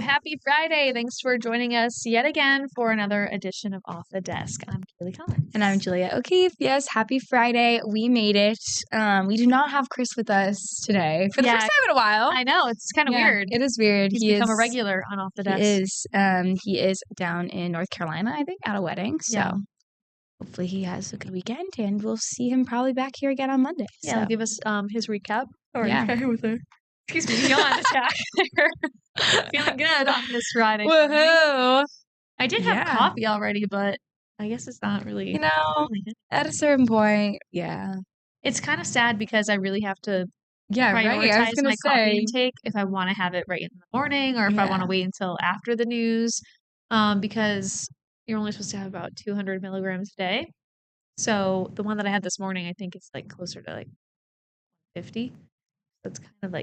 Happy Friday. Thanks for joining us yet again for another edition of Off the Desk. I'm Kaylee Collins. And I'm Julia O'Keefe. Yes, happy Friday. We made it. We do not have Chris with us today for the first time in a while. I know. It's kind of weird. It is weird. He's become a regular on Off the Desk. He is down in North Carolina, I think, at a wedding. So hopefully he has a good weekend, and we'll see him probably back here again on Monday. Yeah, he'll give us his recap. Excuse me, yawn attack. Feeling good on this Friday. Woohoo! I did have coffee already, but I guess it's not really. At a certain point, it's kind of sad because I really have to prioritize my coffee intake if I want to have it right in the morning or if I want to wait until after the news, because you're only supposed to have about 200 milligrams a day. So the one that I had this morning, I think it's like closer to like 50. That's kind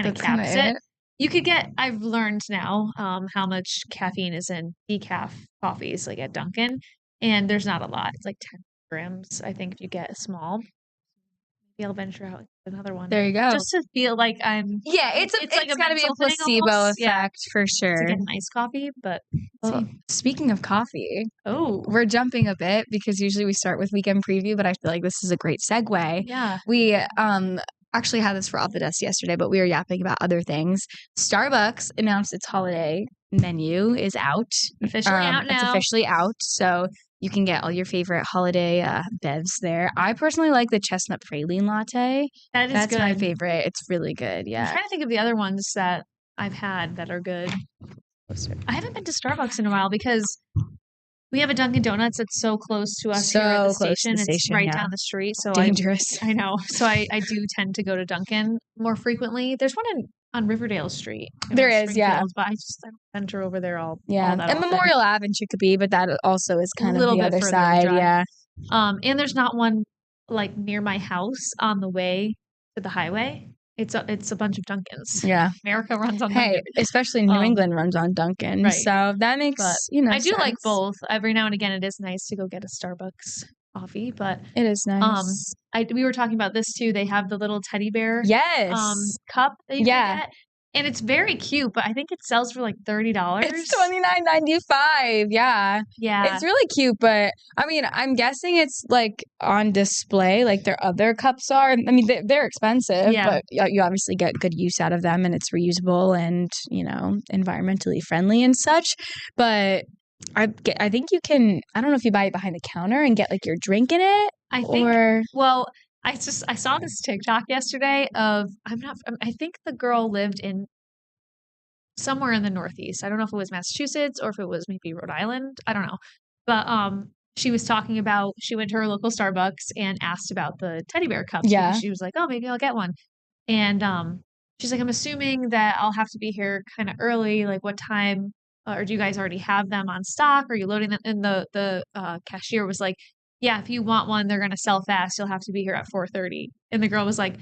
of caps it. You could get, I've learned now how much caffeine is in decaf coffees, like at Dunkin', and there's not a lot. It's like 10 grams, I think, if you get a small. Maybe I'll venture out with another one. There you go. Just to feel like I'm... Yeah, it's got to be a placebo effect for sure. To get an iced coffee, but... Speaking of coffee, we're jumping a bit because usually we start with weekend preview, but I feel like this is a great segue. Yeah. We actually had this for Off the Desk yesterday, but we were yapping about other things. Starbucks announced its holiday menu is out. Officially out now. It's officially out, so you can get all your favorite holiday bevs there. I personally like the chestnut praline latte. That's good. My favorite. It's really good, yeah. I'm trying to think of the other ones that I've had that are good. I haven't been to Starbucks in a while because we have a Dunkin' Donuts that's so close to us here at the station. It's right down the street. So dangerous. I know. So I do tend to go to Dunkin' more frequently. There's one on Riverdale Street. There is, yeah. But I don't venture over there all and often. Memorial Ave in Chicopee, but that also is kind of the other side. Yeah. And there's not one like near my house on the way to the highway. It's a bunch of Dunkins. Yeah. America runs on Dunkin'. Especially New England runs on Dunkin'. Right. So that makes, I do like both. Every now and again, it is nice to go get a Starbucks coffee, but it is nice. We were talking about this too. They have the little teddy bear cup that you can get. And it's very cute, but I think it sells for like $30. It's $29.95. Yeah. Yeah. It's really cute, but I mean, I'm guessing it's like on display like their other cups are. I mean, they're expensive, but you obviously get good use out of them and it's reusable and, environmentally friendly and such. But I think you can, I don't know if you buy it behind the counter and get like your drink in it. I saw this TikTok yesterday of I think the girl lived in somewhere in the Northeast. I don't know if it was Massachusetts or if it was maybe Rhode Island. I don't know. But she was talking about she went to her local Starbucks and asked about the teddy bear cups. Yeah. She was like, oh, maybe I'll get one. And she's like, I'm assuming that I'll have to be here kind of early. Like what time? Or do you guys already have them on stock? Are you loading them? And the cashier was like, yeah, if you want one, they're going to sell fast. You'll have to be here at 4:30. And the girl was like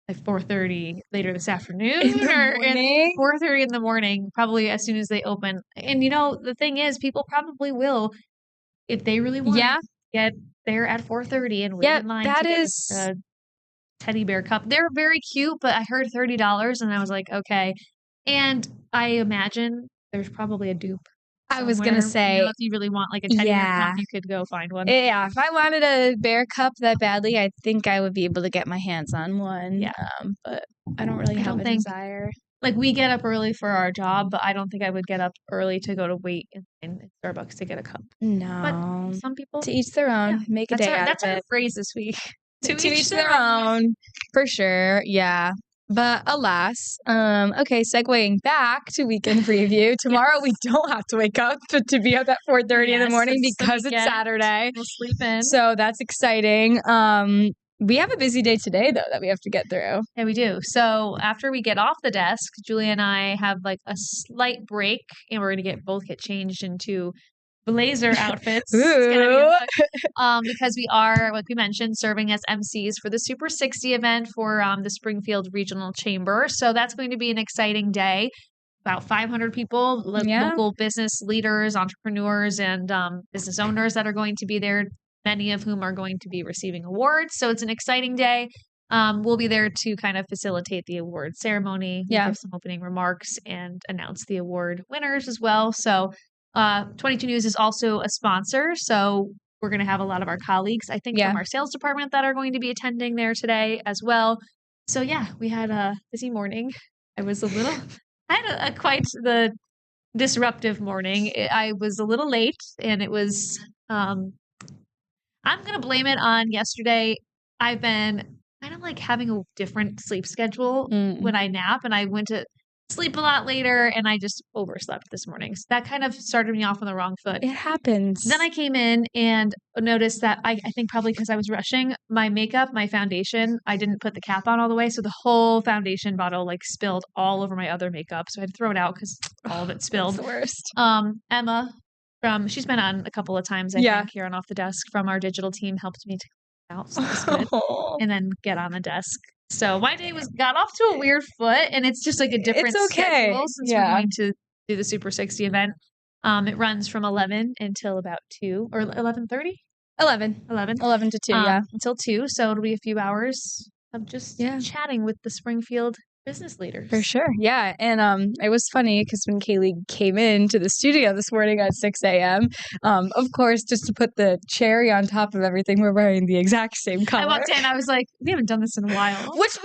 4:30 later this afternoon or 4:30 in the morning, probably as soon as they open. And, the thing is, people probably will, if they really want to get there at 4:30 and wait in line to get a teddy bear cup. They're very cute, but I heard $30 and I was like, okay. And I imagine there's probably a dupe. I was going to say, if you really want like a teddy bear cup, you could go find one. Yeah, if I wanted a bear cup that badly, I think I would be able to get my hands on one. Yeah. But I don't really have a desire. Like we get up early for our job, but I don't think I would get up early to go to wait in Starbucks to get a cup. No. But some people. To each their own. Yeah. Make a day out of it. That's our phrase this week. To each their own. For sure. Yeah. But alas, segueing back to weekend preview. Tomorrow we don't have to wake up to be up at 4:30 in the morning because it's Saturday. We'll sleep in. So that's exciting. We have a busy day today, though, that we have to get through. Yeah, we do. So after we get off the desk, Julia and I have like a slight break, and we're going to both get changed into blazer outfits. Because we are, like we mentioned, serving as MCs for the Super 60 event for the Springfield Regional Chamber. So that's going to be an exciting day. About 500 people, local business leaders, entrepreneurs, and business owners that are going to be there, many of whom are going to be receiving awards. So it's an exciting day. We'll be there to kind of facilitate the award ceremony, give some opening remarks, and announce the award winners as well. So 22 News is also a sponsor. So we're going to have a lot of our colleagues, I think, from our sales department that are going to be attending there today as well. So yeah, we had a busy morning. I had quite the disruptive morning. I was a little late, and it was, I'm going to blame it on yesterday. I've been kind of like having a different sleep schedule when I nap, and I went to sleep a lot later, and I just overslept this morning. So that kind of started me off on the wrong foot. It happens. Then I came in and noticed that I think probably because I was rushing my makeup, my foundation, I didn't put the cap on all the way. So the whole foundation bottle like spilled all over my other makeup. So I had to throw it out because all of it spilled. That's the worst. Emma she's been on a couple of times, I think, here on Off the Desk from our digital team helped me to clean it out. So that was good. And then get on the desk. So my day got off to a weird foot, and it's just like a different schedule since we're going to do the Super 60 event. It runs from 11 until about 2 or 11:30? 11 to 2, until 2. So it'll be a few hours of just chatting with the Springfield business leaders. For sure. Yeah. And it was funny because when Kaylee came into the studio this morning at 6 a.m., of course, just to put the cherry on top of everything, we're wearing the exact same color. I walked in, I was like, we haven't done this in a while. Which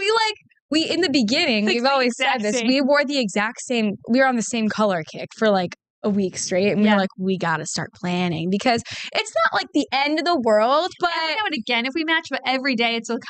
we in the beginning, we've always said this, we wore the exact same, we were on the same color kick for like a week straight, and we were like, we got to start planning because it's not like the end of the world, but and we know it again if we match, but every day it's that's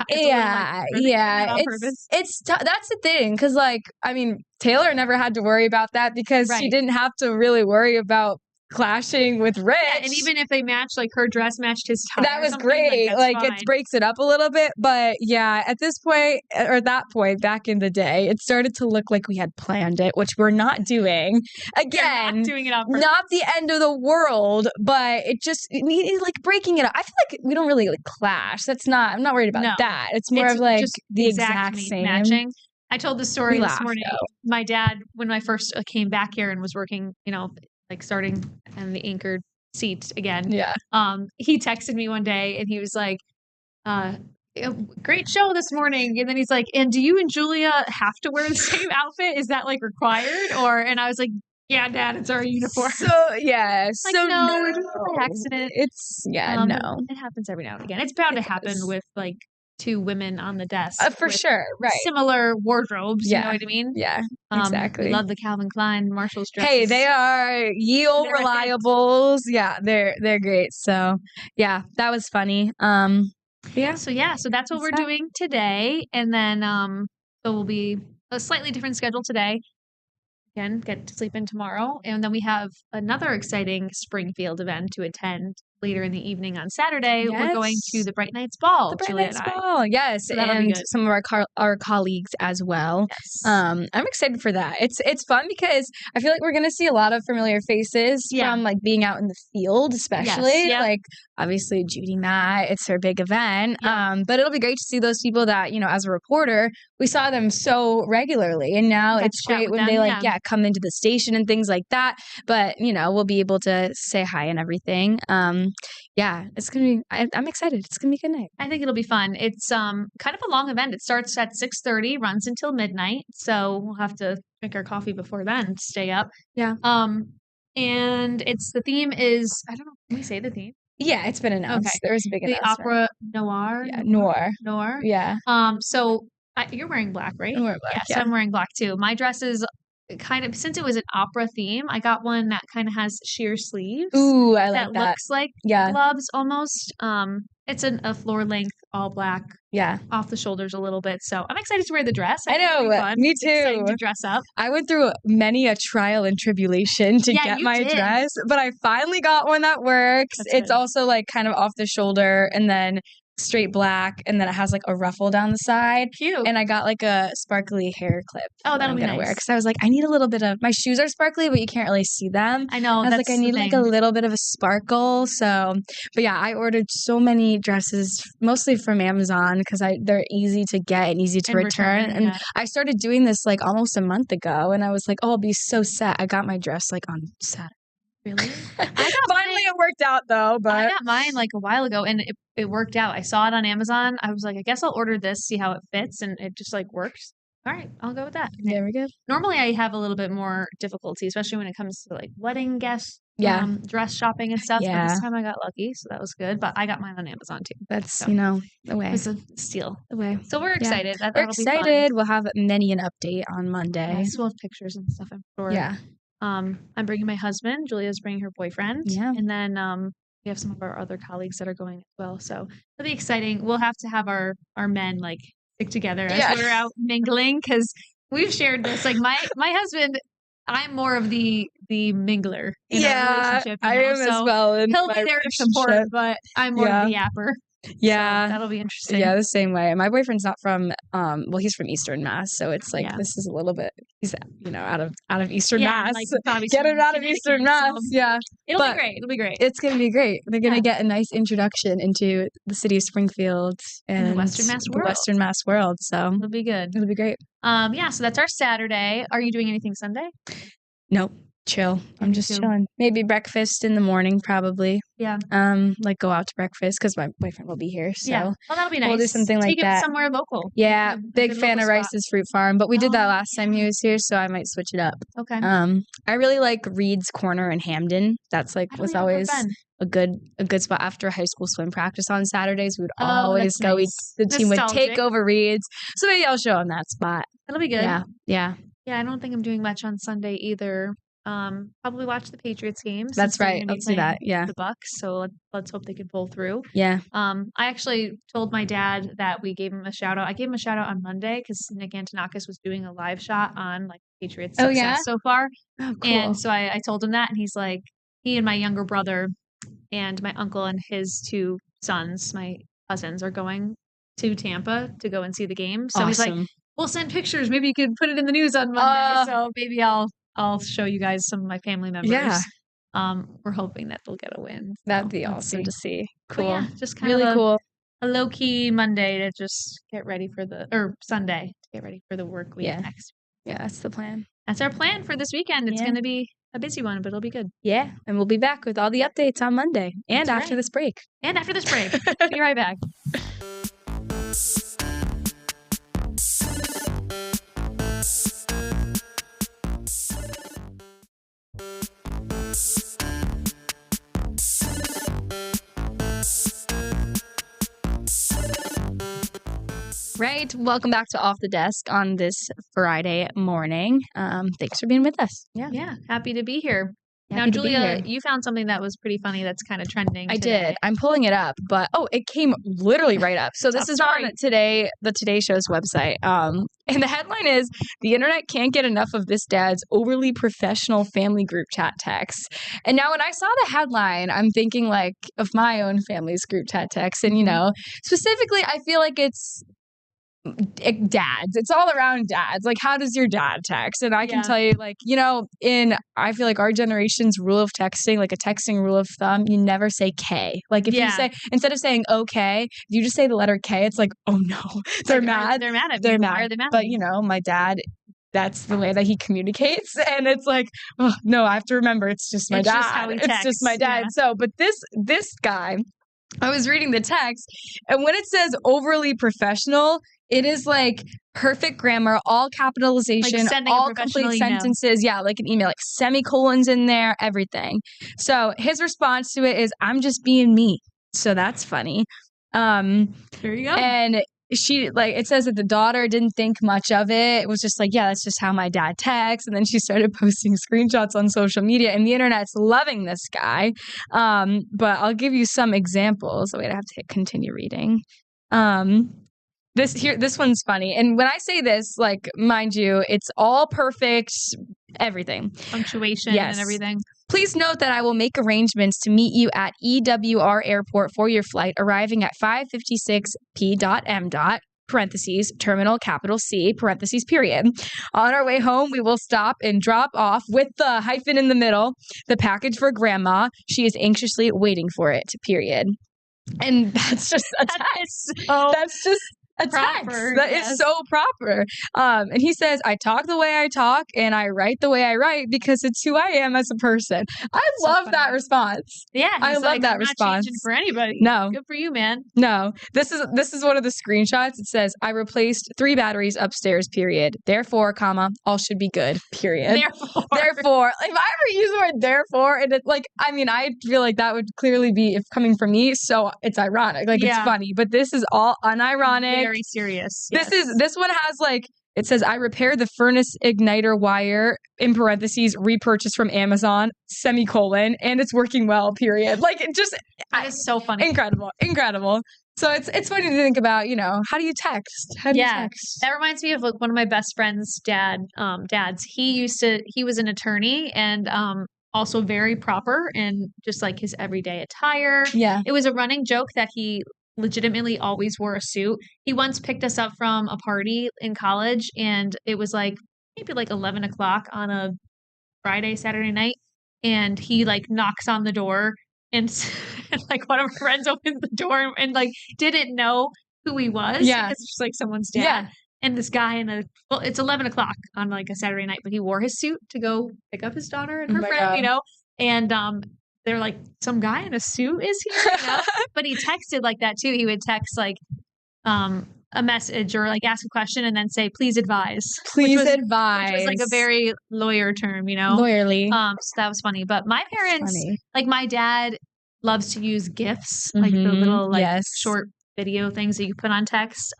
the thing, because like, I mean, Taylor never had to worry about that because she didn't have to really worry about clashing with Rich. Yeah, and even if they matched, like her dress matched his tie. That was great. Like it breaks it up a little bit. But yeah, at this point, or that point back in the day, it started to look like we had planned it, which we're not doing. Again, not doing it on purpose. Not the end of the world, but it needed like breaking it up. I feel like we don't really like clash. I'm not worried about that. It's more of like just the exact same matching. I told the story this morning. My dad, when I first came back here and was working, like starting in the anchored seat again. Yeah. He texted me one day and he was like, great show this morning. And then he's like, and do you and Julia have to wear the same outfit? Is that like required? And I was like, yeah, Dad, it's our uniform. So yeah. Like, so no, we're just by accident. It's no. It happens every now and again. It's bound to happen with like two women on the desk. For sure. Right. Similar wardrobes. You know what I mean? Yeah. Exactly. Love the Calvin Klein Marshall's dresses. Hey, they are ye old reliables. Yeah, they're great. So yeah, that was funny. So that's what we're doing today. And then so we'll be a slightly different schedule today. Again, get to sleep in tomorrow. And then we have another exciting Springfield event to attend later in the evening on Saturday. We're going to the Bright Nights Ball. The Bright Nights Ball, yes. So and some of our colleagues as well. Yes. I'm excited for that. It's fun because I feel like we're going to see a lot of familiar faces from like being out in the field, especially. Like obviously Judy Matt, it's her big event. But it'll be great to see those people that, as a reporter, we saw them so regularly. And now it's great when they come into the station and things like that. But, we'll be able to say hi and everything. It's going to be, I'm excited. It's going to be a good night. I think it'll be fun. It's kind of a long event. It starts at 6:30, runs until midnight. So we'll have to drink our coffee before then, stay up. Yeah. And the theme is, I don't know, can we say the theme? Yeah, it's been announced. Okay. There was a big announcement. The opera noir. Yeah, noir. Noir. Yeah. So you're wearing black, right? I'm wearing black. Yeah, so I'm wearing black too. My dress is kind of, since it was an opera theme, I got one that kind of has sheer sleeves. Ooh, I like that. That looks like gloves almost. It's a floor length, all black. Yeah. Off the shoulders a little bit. So I'm excited to wear the dress. I know. Me too. Excited to dress up. I went through many a trial and tribulation to get my dress, but I finally got one that works. It's also like kind of off the shoulder and then straight black, and then it has like a ruffle down the side. Cute. And I got like a sparkly hair clip. Oh, that'll be nice. Wear because I was like, I need a little bit of, my shoes are sparkly, but you can't really see them. I know. I was like, I need like a little bit of a sparkle. So, but yeah, I ordered so many dresses, mostly from Amazon because they're easy to get and easy to return. And I started doing this like almost a month ago, and I was like, oh, I'll be so set. I got my dress like on Saturday. Really? Finally, it worked out though. I But got mine like a while ago, and it worked out. I saw it on Amazon. I was like, I guess I'll order this, see how it fits, and it just like works. All right, I'll go with that. there we go. Normally, I have a little bit more difficulty, especially when it comes to like wedding guest Yeah. dress shopping and stuff. But Yeah. this time I got lucky, so that was good. But I got mine on Amazon too. That's, So the it way. was a steal. The way. So we're Yeah. excited. We're That'll be fun. excited. We'll have many an update on Monday. Yes, we'll have pictures and stuff, I'm sure. Yeah. I'm bringing my husband. Julia's bringing her boyfriend. Yeah. And then we have some of our other colleagues that are going as well. So it'll be exciting. We'll have to have our men like stick together as we're out mingling, because we've shared this. Like my husband, I'm more of the mingler in our relationship. I am as well. He'll be there to support, but I'm more of the yapper. Yeah. So that'll be interesting. Yeah, the same way. My boyfriend's not from he's from Eastern Mass, so it's like this is a little bit he's out of Eastern Mass. Like, get him out of Eastern Mass. Yeah. It'll be great. It'll be great. It's gonna be great. They're gonna get a nice introduction into the city of Springfield and the Western Mass world. So it'll be good. It'll be great. So that's our Saturday. Are you doing anything Sunday? Nope. Chill. I'm just chilling. Maybe breakfast in the morning, probably. Yeah. Like go out to breakfast because my boyfriend will be here. So well, that'll be nice. We'll do something like that. Take it somewhere local. Yeah. Big fan of Rice's Fruit Farm, but we did that last time he was here, so I might switch it up. Okay. I really like Reed's Corner in Hamden. That's like was always a good spot after high school swim practice on Saturdays. We would always go. Nice. The team would take over Reed's. So maybe I'll show him that spot. That'll be good. Yeah. Yeah. Yeah. I don't think I'm doing much on Sunday either. Probably watch the Patriots games. That's right. I'll do that. Yeah. The Bucks. So let's hope they can pull through. Yeah. I actually told my dad that we gave him a shout out. I gave him a shout out on Monday because Nick Antonakis was doing a live shot on like Patriots success so far. Oh, cool. And so I told him that, and he's like, he and my younger brother and my uncle and his two sons, my cousins, are going to Tampa to go and see the game. So he's like, we'll send pictures. Maybe you could put it in the news on Monday. So maybe I'll show you guys some of my family members. Yeah. We're hoping that they'll get a win. That'd be awesome to see. Cool. Just kind of cool. A low-key Monday to just get ready for Sunday to get ready for the work week next. Yeah, that's the plan. That's our plan for this weekend. It's going to be a busy one, but it'll be good. Yeah, and we'll be back with all the updates on Monday and after this break. Be right back. Right. Welcome back to Off the Desk on this Friday morning. Thanks for being with us. Yeah. Happy to be here. Now, Julia, you found something that was pretty funny that's kind of trending today. I did. I'm pulling it up, but it came literally right up. So this is on the Today Show's website. And the headline is, "The internet can't get enough of this dad's overly professional family group chat text." And now when I saw the headline, I'm thinking like of my own family's group chat text. And, specifically, I feel like it's dads. It's all around dads. Like, how does your dad text? And I can tell you, like, I feel like our generation's rule of texting, like a texting rule of thumb, you never say K. Like, if you say, instead of saying okay, if you just say the letter K, it's like, oh no, they're mad. They're mad at me. They're mad. Why are they mad? But, my dad, that's the way that he communicates. And it's like, oh no, I have to remember it's just my dad. Just how he texts. It's just my dad. Yeah. So, but this guy, I was reading the text, and when it says overly professional, it is like perfect grammar, all capitalization, like all complete sentences. Yeah, like an email, like semicolons in there, everything. So his response to it is, "I'm just being me." So that's funny. There you go. And she, like, it says that the daughter didn't think much of it. It was just like, yeah, that's just how my dad texts. And then she started posting screenshots on social media, and the internet's loving this guy. But I'll give you some examples. Wait, I have to hit continue reading. This one's funny. And when I say this, like, mind you, it's all perfect, everything. Punctuation and everything. "Please note that I will make arrangements to meet you at EWR Airport for your flight, arriving at 5:56 p.m. parentheses, terminal capital C, parentheses, period. On our way home, we will stop and drop off," with the hyphen in the middle, "the package for grandma. She is anxiously waiting for it, period." And that's just a text. That's just a text. Proper, That yes. is so proper. And he says, I talk the way I talk and I write the way I write because it's who I am as a person. I So love that funny. response. Yeah, I he's love like, that I'm not changing response. for anybody. No. Good for you, man. No. This is one of the screenshots. It says, I replaced 3 batteries upstairs, period. Therefore, comma, all should be good, period. Therefore, if I ever use the word therefore, and it's like, I mean, I feel like that would clearly be if coming from me, so it's ironic. Like, it's funny, but this is all unironic. Very serious. Yes. This one has like, it says, I repaired the furnace igniter wire, in parentheses, repurchased from Amazon, semicolon, and it's working well, period. Like, it just... That is so funny. Incredible. So it's funny to think about, how do you text? How do you text? That reminds me of like one of my best friend's dads. He was an attorney and also very proper in just like his everyday attire. Yeah. It was a running joke that he legitimately always wore a suit. He once picked us up from a party in college and it was like maybe like 11 o'clock on a Saturday night. And he like knocks on the door and like one of our friends opens the door and like didn't know who he was. Yeah. It's just like someone's dad. Yeah. And this guy it's 11 o'clock on like a Saturday night, but he wore his suit to go pick up his daughter and her friend, and they're like, some guy in a suit is here, but he texted like that too. He would text like a message or like ask a question and then say, please advise. Which was like a very lawyer term, Lawyerly. So that was funny. But my parents, like my dad loves to use GIFs, like the little like short video things that you put on text,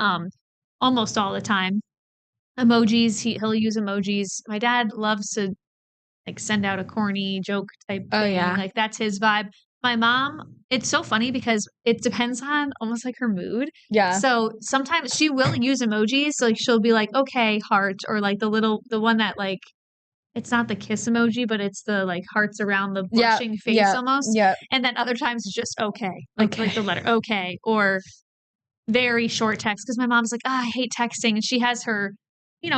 almost all the time. Emojis, he'll use emojis. My dad loves to like send out a corny joke type thing. Like that's his vibe. My mom, it's so funny because it depends on almost like her mood. Yeah. So sometimes she will use emojis. So like she'll be like, okay, heart, or like the one that like, it's not the kiss emoji, but it's the like hearts around the blushing face almost. Yeah. And then other times it's just okay. Like the letter okay. Or very short text. Because my mom's like, I hate texting. And she has her, she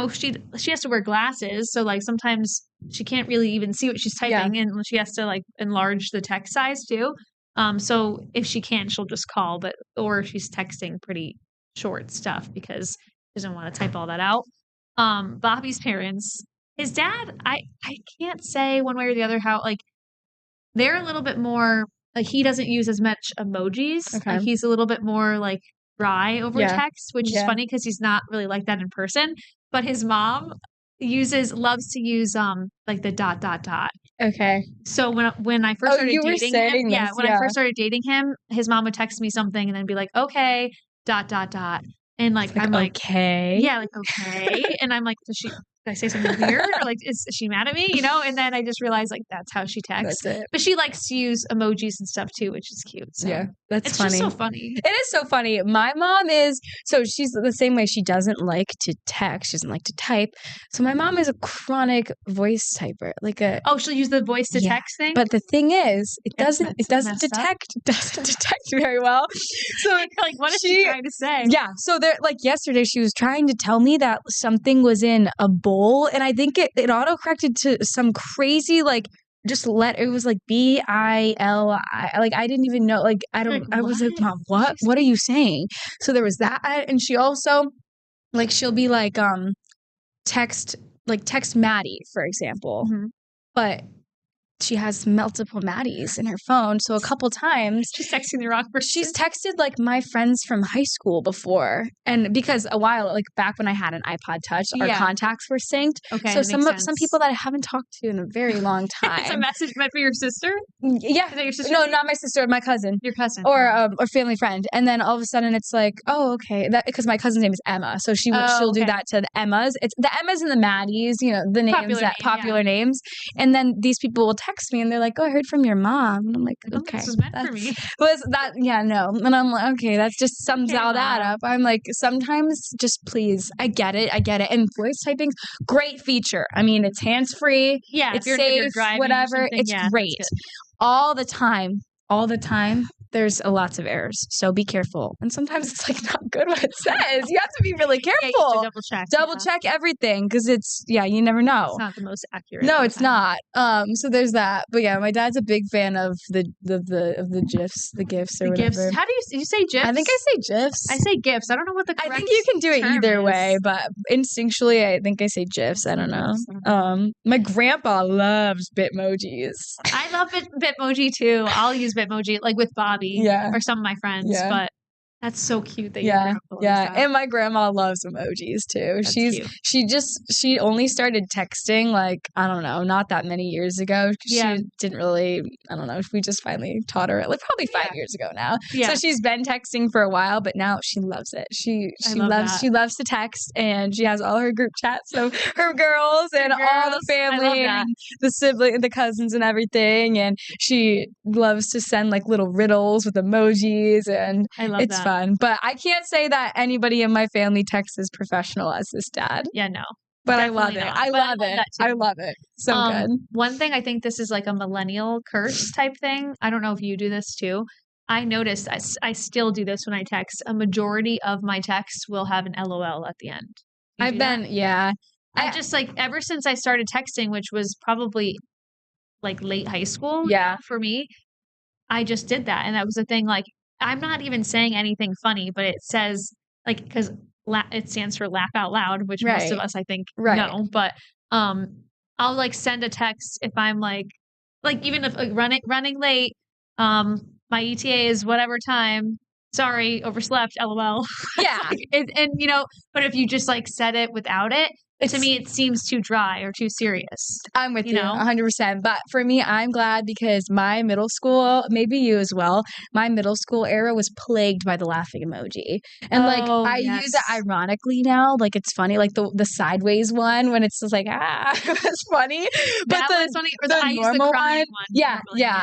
has to wear glasses. So like sometimes she can't really even see what she's typing and she has to like enlarge the text size too. So if she can, she'll just call, or she's texting pretty short stuff because she doesn't want to type all that out. Bobby's parents, his dad, I can't say one way or the other how, like, they're a little bit more, like, he doesn't use as much emojis. Okay. Like, he's a little bit more, like, dry over text, which is funny because he's not really like that in person. But his mom loves to use, like, the ... Okay. So when I first started dating him, I first started dating him, his mom would text me something and then be like, okay, ... And like, I'm like, okay. Yeah, like, okay. And I'm like, did I say something weird? Or like, is she mad at me? And then I just realized like, that's how she texts. That's it. But she likes to use emojis and stuff too, which is cute. So yeah, that's funny. It's just so funny. It is so funny. My mom she's the same way. She doesn't like to text. She doesn't like to type. So my mom is a chronic voice typer. She'll use the voice to text thing? But the thing is, it doesn't detect very well. So like, what is she trying to say? Yeah. So there, like yesterday, she was trying to tell me that something was in a bowl, and I think it autocorrected to some crazy like it was like BILI. Like I didn't even know. Like I was like, Mom, what are you saying? So there was that, and she also like she'll be like text Maddie, for example, but she has multiple Maddies in her phone. So a couple times she's texting the wrong person. She's texted like my friends from high school before. And because a while, like back when I had an iPod Touch, our contacts were synced. Okay. So some people that I haven't talked to in a very long time. It's a message meant for your sister? Yeah. Is that your sister? No, not my sister, my cousin. Your cousin. Or family friend. And then all of a sudden it's like, oh, okay. Because my cousin's name is Emma. So she'll do that to the Emmas. It's the Emmas and the Maddies, the names, popular names. And then these people will text me and they're like, oh, I heard from your mom. And I'm like, okay. This was meant for me. Was that, no. And I'm like, okay, that just sums all that up. I'm like, sometimes just please, I get it. And voice typing, great feature. I mean, it's hands-free. Yeah. It's safe, whatever. It's great. All the time, there's lots of errors, so be careful. And sometimes it's like not good what it says. You have to be really Yeah, you careful. have to double check. Double check everything because it's you never know. It's not the most accurate. No, it's not. So there's that. But yeah, my dad's a big fan of the gifs, the gifs or whatever. Gifs. How do you say gifs? I think I say gifs. I say gifs. I don't know what the correct I think you can do it either way, but instinctually, I think I say gifs. I don't know. My grandpa loves Bitmojis. I love Bitmoji too. I'll use Bitmoji like with Bobby or some of my friends, but that's so cute that and my grandma loves emojis too. That's she only started texting like I don't know, not that many years ago. She didn't really I don't know. We just finally taught her like probably 5 years ago now. So she's been texting for a while, but now she loves it. She loves to text, and she has all her group chats of her girls and all the family and the sibling, the cousins and everything. And she loves to send like little riddles with emojis, and I love that. Fun, but I can't say that anybody in my family texts as professional as this dad. Yeah, no. But I love it. I love it. So good. One thing, I think this is like a millennial curse type thing. I don't know if you do this too. I noticed, I still do this when I text. A majority of my texts will have an LOL at the end. I just like, ever since I started texting, which was probably like late high school for me, I just did that. And that was the thing, like, I'm not even saying anything funny, but it says like because it stands for laugh out loud, which most of us I think know. But I'll like send a text if I'm like even if like, running late. My ETA is whatever time. Sorry, overslept. LOL. Yeah, and but if you just like said it without it. To me, it seems too dry or too serious. I'm with you 100%. But for me, I'm glad because my middle school, maybe you as well, my middle school era was plagued by the laughing emoji. And I use it ironically now. Like it's funny, like the sideways one when it's just like, it's funny. But the funny, or the normal one.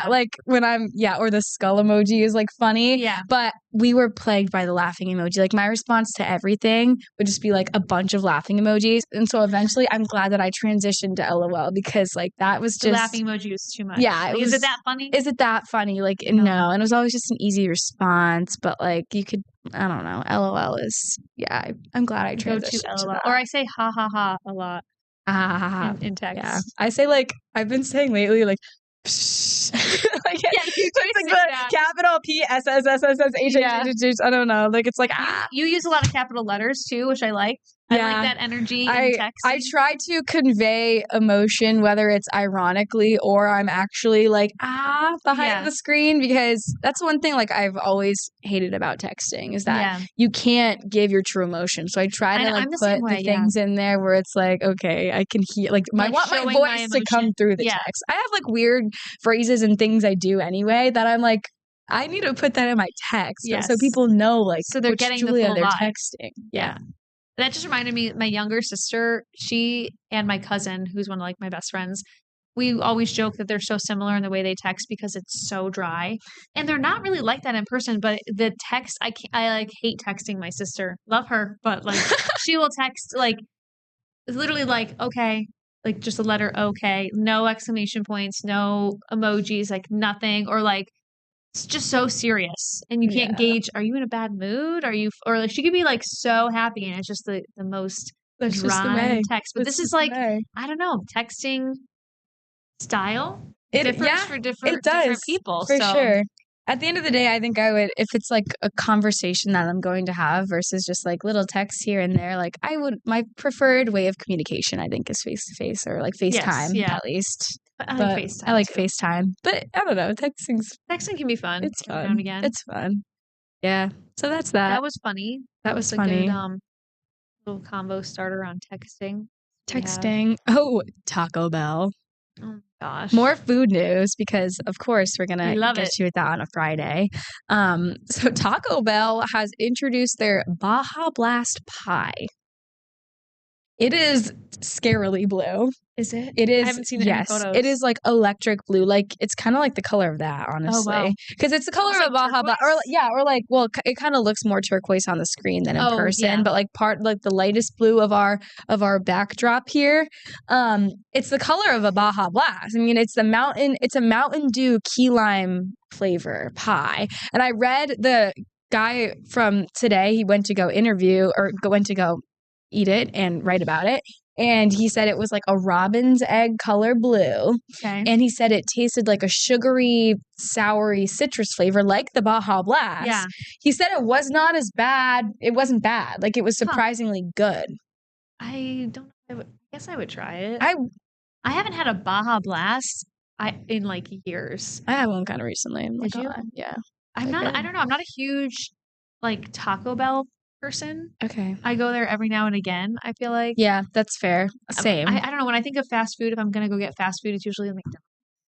Like when or the skull emoji is like funny. Yeah. But we were plagued by the laughing emoji. Like my response to everything would just be like a bunch of laughing emojis. And so eventually I'm glad that I transitioned to LOL because like that was just the laughing emoji was too much. Yeah. Is it that funny? Is it that funny? Like no. And it was always just an easy response. But like you could I don't know. LOL is I'm glad I transitioned to that. Or I say ha ha ha a lot. In text. Yeah. I say like I've been saying lately like like the capital P S S S S S H H H. I don't know. Like it's like you use a lot of capital letters too, which I like. I like that energy in text. I try to convey emotion, whether it's ironically or I'm actually like behind the screen, because that's one thing like I've always hated about texting is that you can't give your true emotion. So I try to like put the things in there where it's like, okay, I can hear like I want my voice to come through the text. I have like weird phrases and things I do anyway that I'm like, I need to put that in my text so people know like so they're getting Julia the full they're vibe. Texting. Yeah. That just reminded me, my younger sister, she and my cousin, who's one of like my best friends, we always joke that they're so similar in the way they text because it's so dry. And they're not really like that in person, but the text, I like hate texting my sister. Love her, but like she will text like literally like, okay, like just a letter okay, no exclamation points, no emojis, like nothing, or like it's just so serious and you can't gauge, are you in a bad mood? Are you, or like she could be like so happy and it's just the most dry text. But this is like, I don't know, texting style differs for different people. For sure. At the end of the day, I think I would, if it's like a conversation that I'm going to have versus just like little texts here and there, like my preferred way of communication, I think, is face to face or like FaceTime at least. I like FaceTime. I like FaceTime. But I don't know. Texting can be fun. It's fun. Now and again. It's fun. Yeah. So that's that. That was funny. That was funny. A good little combo starter on texting. Oh, Taco Bell. Oh my gosh. More food news because of course we're gonna get you with that on a Friday. So Taco Bell has introduced their Baja Blast pie. It is scarily blue. Is it? It is. I haven't seen yes, any photos. it is like electric blue. Like it's kind of like the color of that, honestly. Oh, wow. Because it's the color Almost of like Baja Blast, or turquoise? yeah, or like it kind of looks more turquoise on the screen than in person. Yeah. But like the lightest blue of our backdrop here, it's the color of a Baja Blast. I mean, it's a Mountain Dew key lime flavor pie. And I read the guy from today. He went to go went to go eat it and write about it. And he said it was like a robin's egg color blue. Okay. And he said it tasted like a sugary, soury citrus flavor like the Baja Blast. Yeah. He said it was not as bad. It wasn't bad. Like it was surprisingly good. I don't know. I guess I would try it. I haven't had a Baja Blast in like years. I had one kind of recently. Did you? Yeah. I don't know. I'm not a huge like Taco Bell person. Okay. I go there every now and again, I feel like. Yeah, that's fair. Same. I don't know. When I think of fast food, if I'm gonna go get fast food, it's usually McDonald's.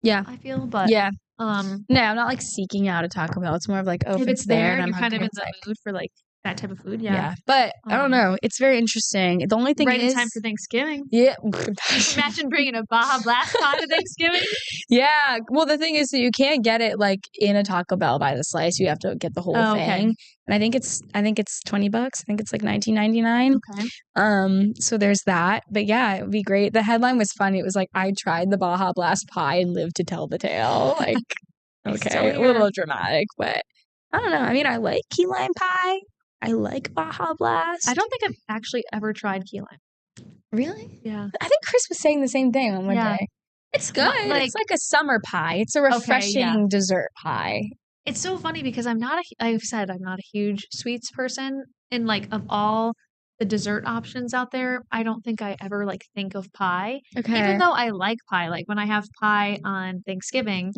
Yeah. I feel, but yeah. No, I'm not like seeking out a Taco Bell. It's more of like, if it's there and you're kind of in the mood for like that type of food. Yeah. But I don't know. It's very interesting. The only thing right in time for Thanksgiving. Yeah. Imagine bringing a Baja Blast pot to Thanksgiving. Yeah. Well, the thing is that you can't get it like in a Taco Bell by the slice. You have to get the whole thing. Okay. And I think it's $20. I think it's like $19.99. Okay. So there's that. But yeah, it would be great. The headline was funny. It was like, I tried the Baja Blast pie and lived to tell the tale. Like, okay, a little dramatic, but I don't know. I mean, I like key lime pie. I like Baja Blast. I don't think I've actually ever tried key lime. Really? Yeah. I think Chris was saying the same thing on one day. It's good. It's like a summer pie. It's a refreshing dessert pie. It's so funny because I've said I'm not a huge sweets person. And like of all the dessert options out there, I don't think I ever like think of pie. Okay. Even though I like pie. Like when I have pie on Thanksgiving,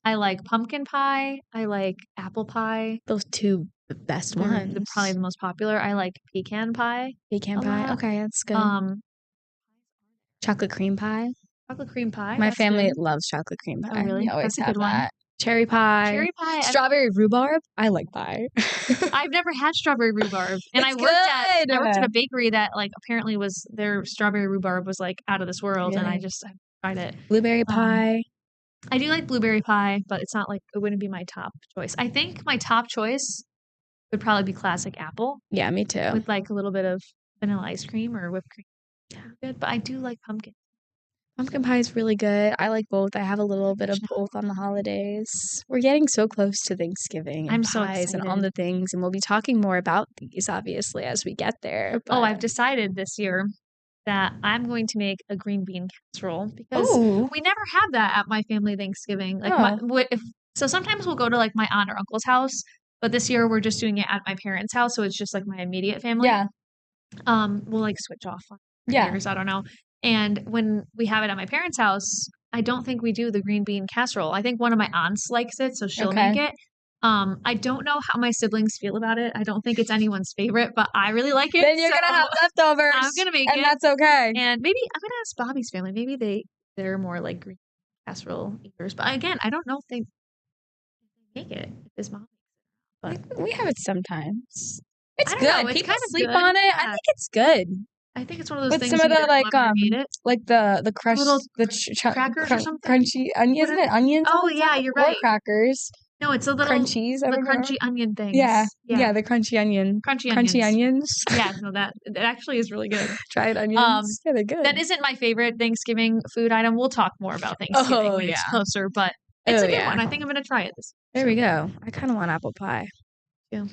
I like pumpkin pie. I like apple pie. Those two the best ones. Probably the most popular. I like pecan pie. Pecan pie. Okay, that's good. Chocolate cream pie. Chocolate cream pie. My family loves chocolate cream pie. Oh, really? We always have that. Cherry pie. Cherry pie. Strawberry rhubarb. I like pie. I've never had strawberry rhubarb. And I worked at a bakery that like apparently their strawberry rhubarb was like out of this world. Really? And I tried it. Blueberry pie. I do like blueberry pie, but it's not like it wouldn't be my top choice. I think my top choice would probably be classic apple. Yeah, me too. With like a little bit of vanilla ice cream or whipped cream. Yeah, good. But I do like pumpkin. Pumpkin pie is really good. I like both. I have a little bit of both on the holidays. We're getting so close to Thanksgiving and so pies excited. And all the things. And we'll be talking more about these, obviously, as we get there. But I've decided this year that I'm going to make a green bean casserole because we never have that at my family Thanksgiving. Like so sometimes we'll go to like my aunt or uncle's house, but this year we're just doing it at my parents' house, so it's just like my immediate family. Yeah. We'll like switch off on years, I don't know. And when we have it at my parents' house, I don't think we do the green bean casserole. I think one of my aunts likes it, so she'll make it. I don't know how my siblings feel about it. I don't think it's anyone's favorite, but I really like it. Then you're gonna have leftovers. I'm gonna make it, and that's okay. And maybe I'm gonna ask Bobby's family. Maybe they're more like green casserole eaters. But again, I don't know if they make it. If his mom makes it. But we have it sometimes. It's good. Know, it's people kind of sleep good. on it. I think it's good. I think it's one of those with things. Some of the like the crushed little crackers or something. Crunchy onions. Isn't it onions? Oh yeah, you're right. Or crackers. No, it's a little crunchies. The crunchy onion things. Yeah, the crunchy onion. Crunchy onions. Yeah, no, that actually is really good. Dried onions. Yeah, they're good. That isn't my favorite Thanksgiving food item. We'll talk more about Thanksgiving when it's closer, but it's a good one. I think I'm gonna try it this year. There we go. I kind of want apple pie. Yeah.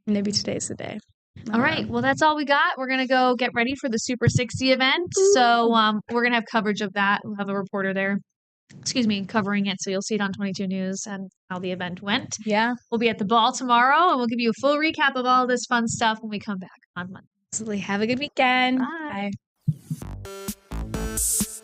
Maybe today's the day. All right. Well, that's all we got. We're going to go get ready for the Super 60 event. So we're going to have coverage of that. We'll have a reporter there, covering it. So you'll see it on 22 News and how the event went. Yeah. We'll be at the ball tomorrow, and we'll give you a full recap of all this fun stuff when we come back on Monday. Absolutely. Have a good weekend. Bye. Bye.